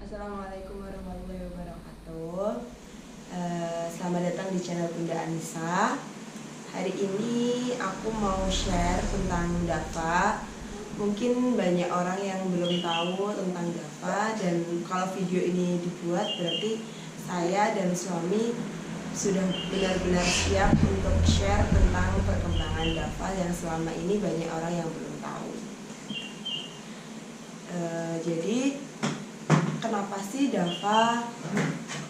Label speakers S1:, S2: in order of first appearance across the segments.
S1: Assalamualaikum warahmatullahi wabarakatuh. Selamat datang di channel Bunda Anissa. Hari ini aku mau share tentang Dava. Mungkin banyak orang yang belum tahu tentang Dava, dan kalau video ini dibuat berarti saya dan suami sudah benar-benar siap untuk share tentang perkembangan Dava yang selama ini banyak orang yang belum tahu. Jadi kenapa sih Dava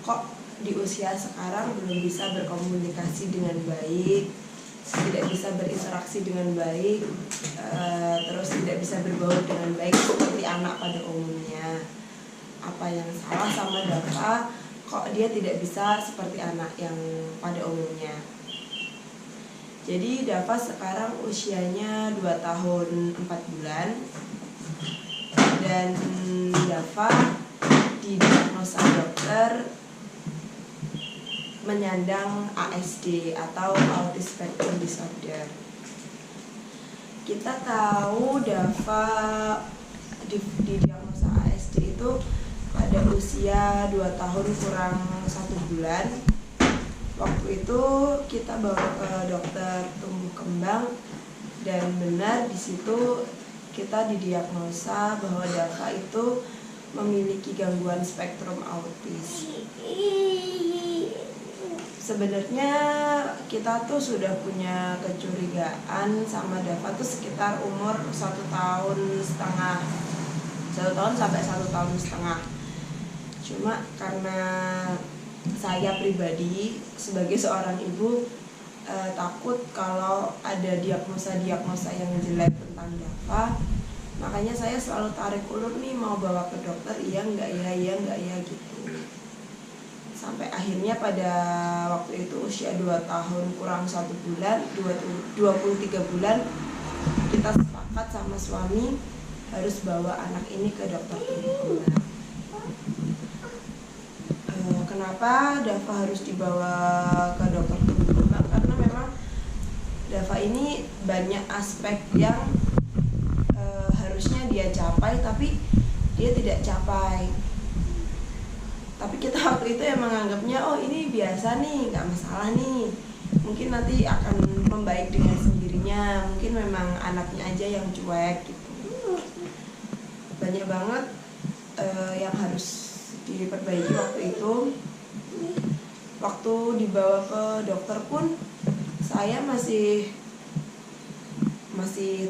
S1: kok di usia sekarang belum bisa berkomunikasi dengan baik, tidak bisa berinteraksi dengan baik, terus tidak bisa berbaur dengan baik seperti anak pada umumnya? Apa yang salah sama Dava kok dia tidak bisa seperti anak yang pada umumnya? Jadi Dava sekarang usianya 2 tahun 4 bulan, dan Dava didiagnosa dokter menyandang ASD atau Autism Spectrum Disorder. Kita tahu Dava didiagnosa ASD itu pada usia 2 tahun kurang 1 bulan. Waktu itu kita bawa ke dokter tumbuh kembang, dan benar di situ kita didiagnosa bahwa Dava itu memiliki gangguan spektrum autis. Sebenarnya kita tuh sudah punya kecurigaan sama Dava tuh sekitar umur 1 tahun setengah, 1 tahun sampai 1 tahun setengah. Cuma karena saya pribadi sebagai seorang ibu takut kalau ada diagnosa yang jelek tentang Dava, makanya saya selalu tarik ulur nih, mau bawa ke dokter, iya enggak ya gitu. Sampai akhirnya pada waktu itu usia 2 tahun kurang 1 bulan, 23 bulan, kita sepakat sama suami harus bawa anak ini ke dokter tumbuh kembang. Kenapa Dava harus dibawa ke dokter tumbuh kembang? Karena memang Dava ini banyak aspek yang harusnya dia capai tapi dia tidak capai. Tapi kita waktu itu yang menganggapnya, oh ini biasa nih, nggak masalah nih, mungkin nanti akan membaik dengan sendirinya, mungkin memang anaknya aja yang cuek gitu. Banyak banget yang harus diperbaiki waktu itu. Waktu dibawa ke dokter pun saya masih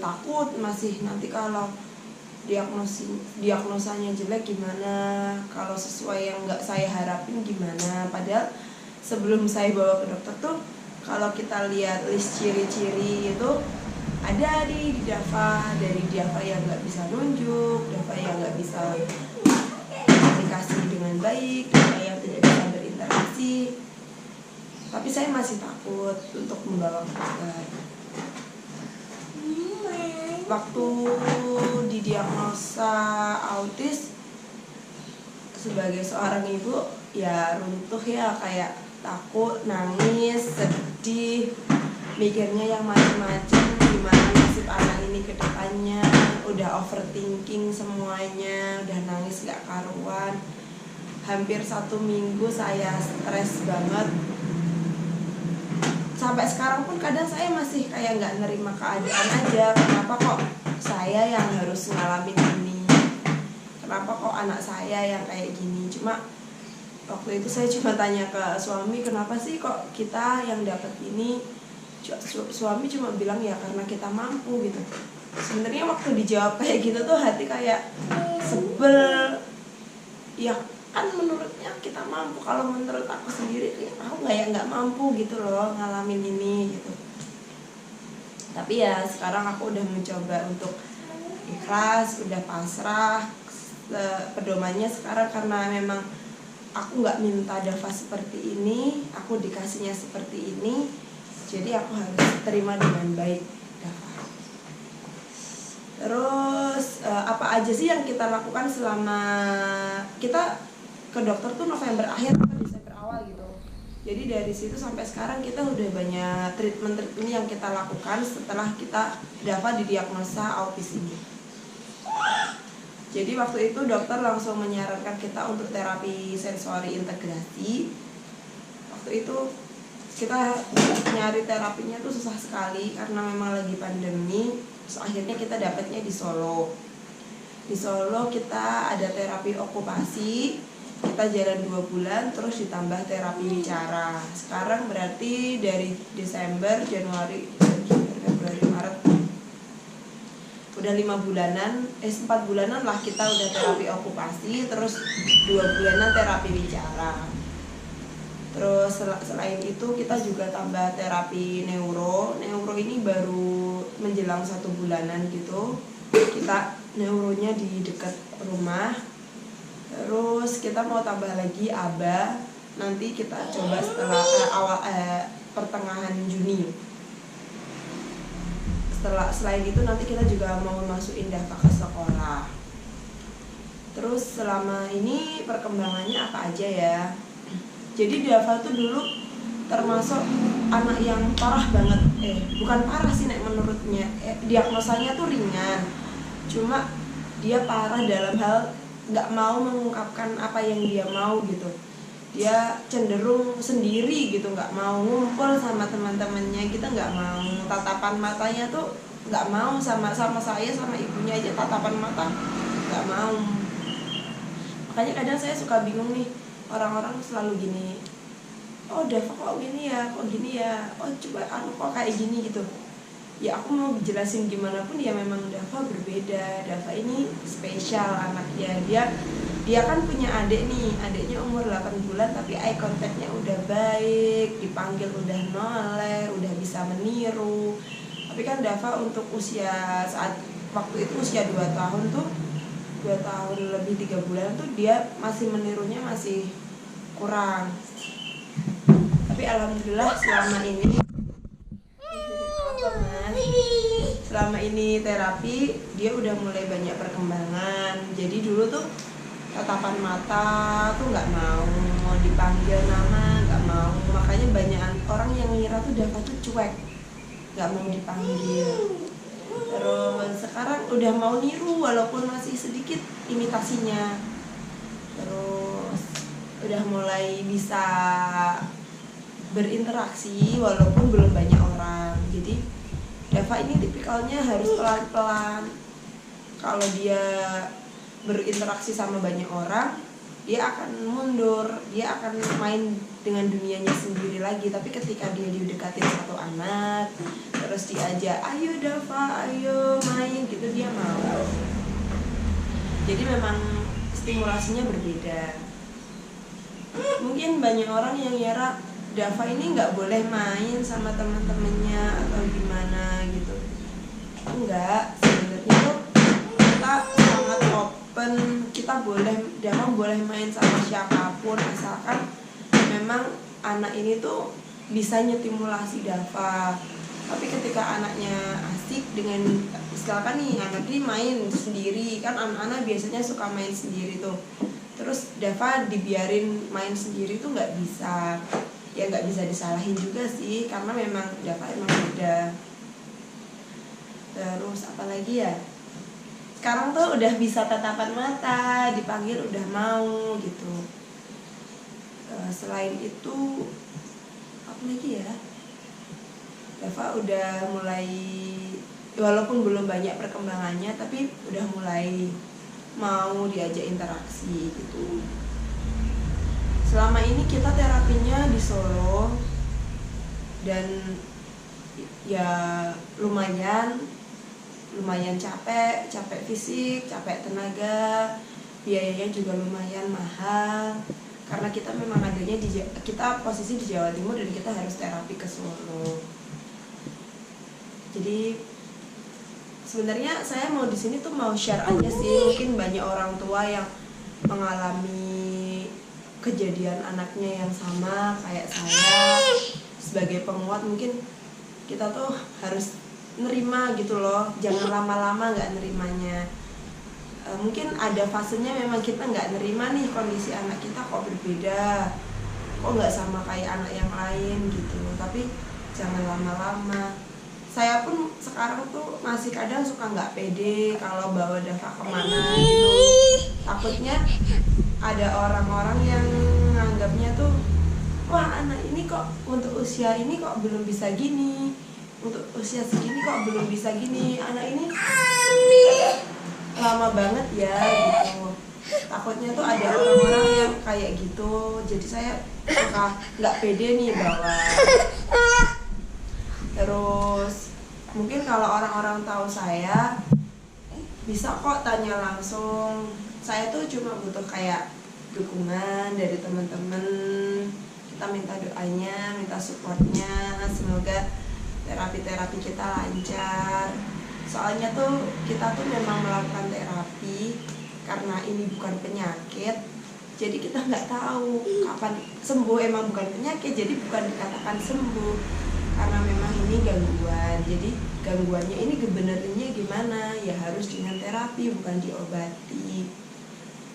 S1: takut, masih nanti kalau diagnosanya jelek gimana, kalau sesuai yang nggak saya harapin gimana. Padahal sebelum saya bawa ke dokter tuh, kalau kita lihat list ciri-ciri itu ada di Dava, dari Dava yang nggak bisa nunjuk, Dava yang nggak bisa komunikasi dengan baik, Dava yang tidak bisa berinteraksi. Tapi saya masih takut untuk membawa ke dokter. Waktu didiagnosa autis, sebagai seorang ibu ya runtuh ya, kayak takut, nangis, sedih, mikirnya yang macam-macam, gimana nasib anak ini ke depannya, udah overthinking semuanya, udah nangis gak karuan. Hampir 1 minggu saya stres banget. Sampai sekarang pun kadang saya masih kayak nggak nerima keadaan aja. Kenapa kok saya yang harus ngalamin ini? Kenapa kok anak saya yang kayak gini? Cuma waktu itu saya cuma tanya ke suami, kenapa sih kok kita yang dapat ini? Suami cuma bilang ya karena kita mampu gitu. Sebenarnya waktu dijawab kayak gitu tuh hati kayak sebel. Ya kan menurutnya kita mampu, kalau menurut aku sendiri ya aku nggak mampu gitu loh ngalamin ini gitu. Tapi ya sekarang aku udah mencoba untuk ikhlas, udah pasrah. Pedomannya sekarang karena memang aku nggak minta Dava seperti ini, aku dikasihnya seperti ini, jadi aku harus terima dengan baik Dava. Terus apa aja sih yang kita lakukan selama kita ke dokter tuh November akhir atau Desember awal gitu. Jadi dari situ sampai sekarang kita udah banyak treatment yang kita lakukan setelah kita Dava didiagnosa autis ini. Jadi waktu itu dokter langsung menyarankan kita untuk terapi sensori integrasi. Waktu itu kita nyari terapinya tuh susah sekali karena memang lagi pandemi. Terus akhirnya kita dapatnya di Solo. Di Solo kita ada terapi okupasi, kita jalan 2 bulan, terus ditambah terapi bicara. Sekarang berarti dari Desember, Januari, Februari, Maret, udah 5 bulanan, 4 bulanan lah kita udah terapi okupasi, terus 2 bulanan terapi bicara. Terus selain itu kita juga tambah terapi neuro. Neuro ini baru menjelang 1 bulanan gitu. Kita neuronya di dekat rumah. Terus kita mau tambah lagi ABA. Nanti kita coba setelah pertengahan Juni. Selain itu nanti kita juga mau masukin DAFA ke sekolah. Terus selama ini perkembangannya apa aja ya? Jadi DAFA tuh dulu termasuk anak yang parah banget. Bukan parah sih nek menurutnya. Diagnosanya tuh ringan. Cuma dia parah dalam hal nggak mau mengungkapkan apa yang dia mau gitu. Dia cenderung sendiri gitu, nggak mau ngumpul sama teman-temannya. Kita nggak mau, tatapan matanya tuh nggak mau sama saya, sama ibunya aja tatapan mata nggak mau. Makanya kadang saya suka bingung nih, orang-orang selalu gini, oh DAFA kok gini ya, oh coba kok kayak gini gitu. Ya aku mau jelasin gimana pun ya memang DAFA berbeda. DAFA ini spesial anaknya. Dia kan punya adik nih, adiknya umur 8 bulan tapi eye contact-nya udah baik, dipanggil udah noleh, udah bisa meniru. Tapi kan DAFA untuk usia waktu itu usia 2 tahun tuh, 2 tahun lebih 3 bulan tuh dia masih menirunya masih kurang. Tapi alhamdulillah selama ini terapi dia udah mulai banyak perkembangan. Jadi dulu tuh tatapan mata tuh nggak mau dipanggil nama, nggak mau. Makanya banyak orang yang ngira tuh DAFA tuh cuek, nggak mau dipanggil. Terus sekarang udah mau niru walaupun masih sedikit imitasinya. Terus udah mulai bisa berinteraksi walaupun belum banyak orang. Jadi DAFA ini tipikalnya harus pelan-pelan. Kalau dia berinteraksi sama banyak orang, dia akan mundur, dia akan main dengan dunianya sendiri lagi. Tapi ketika dia didekatin satu anak, terus diajak, ayo DAFA, ayo main gitu, dia mau. Jadi memang stimulasinya berbeda. Mungkin banyak orang yang ngira DAFA ini nggak boleh main sama teman-temannya atau gimana gitu. Enggak, sebenarnya tuh kita sangat open. DAFA boleh main sama siapapun asalkan memang anak ini tuh bisa nyetimulasi DAFA. Tapi ketika anaknya asik dengan, misalkan nih anak ini main sendiri, kan anak-anak biasanya suka main sendiri tuh. Terus DAFA dibiarin main sendiri tuh nggak bisa. Ya nggak bisa disalahin juga sih, karena memang DAFA emang beda. Terus apa lagi ya, sekarang tuh udah bisa tatapan mata, dipanggil udah mau gitu. Selain itu apa lagi ya, DAFA udah mulai, walaupun belum banyak perkembangannya tapi udah mulai mau diajak interaksi gitu. Selama ini kita terapinya di Solo dan ya lumayan capek fisik, capek tenaga, biayanya juga lumayan mahal karena kita memang adanya kita posisi di Jawa Timur dan kita harus terapi ke Solo. Jadi sebenarnya saya mau di sini tuh mau share aja sih, mungkin banyak orang tua yang mengalami kejadian anaknya yang sama kayak saya. Sebagai penguat mungkin kita tuh harus nerima gitu loh, jangan lama-lama nggak nerimanya. Mungkin ada fasenya memang kita nggak nerima nih kondisi anak kita kok berbeda, kok nggak sama kayak anak yang lain gitu. Tapi jangan lama-lama. saya pun sekarang tuh masih kadang suka nggak pede kalau bawa Dava kemana gitu, takutnya ada orang-orang yang nganggapnya tuh, wah anak ini kok untuk usia ini kok belum bisa gini, untuk usia segini kok belum bisa gini, anak ini lama banget ya gitu. Takutnya tuh ada orang-orang yang kayak gitu, jadi saya suka nggak pede nih bawa. Terus mungkin kalau orang-orang tahu saya bisa kok tanya langsung. Saya tuh cuma butuh kayak dukungan dari teman-teman. Kita minta doanya, minta supportnya, semoga terapi-terapi kita lancar. Soalnya tuh kita tuh memang melakukan terapi karena ini bukan penyakit, jadi kita nggak tahu kapan sembuh. Emang bukan penyakit, jadi bukan dikatakan sembuh, karena memang ini gangguan. Jadi gangguannya ini kebenarnya gimana, ya harus dengan terapi, bukan diobati.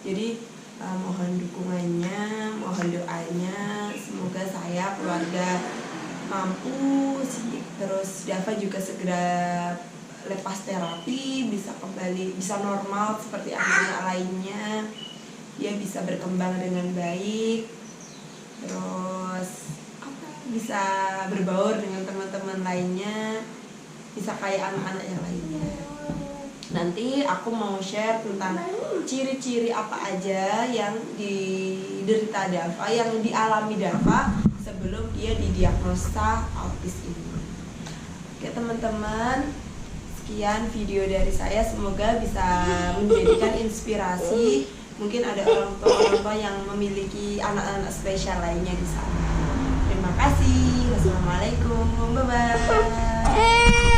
S1: Jadi mohon dukungannya, mohon doanya, semoga saya, keluarga mampu sih. Terus Dava juga segera lepas terapi, bisa kembali, bisa normal seperti anak-anak lainnya. Dia bisa berkembang dengan baik, terus bisa berbaur dengan teman-teman lainnya, bisa kayak anak-anak yang lainnya. Nanti aku mau share tentang ciri-ciri apa aja yang diderita Dava, yang dialami Dava sebelum dia didiagnosa autis ini. Oke teman-teman, sekian video dari saya, semoga bisa menjadikan inspirasi. Mungkin ada orang tua yang memiliki anak-anak spesial lainnya di sana. Terima kasih. Wassalamualaikum. Bye-bye.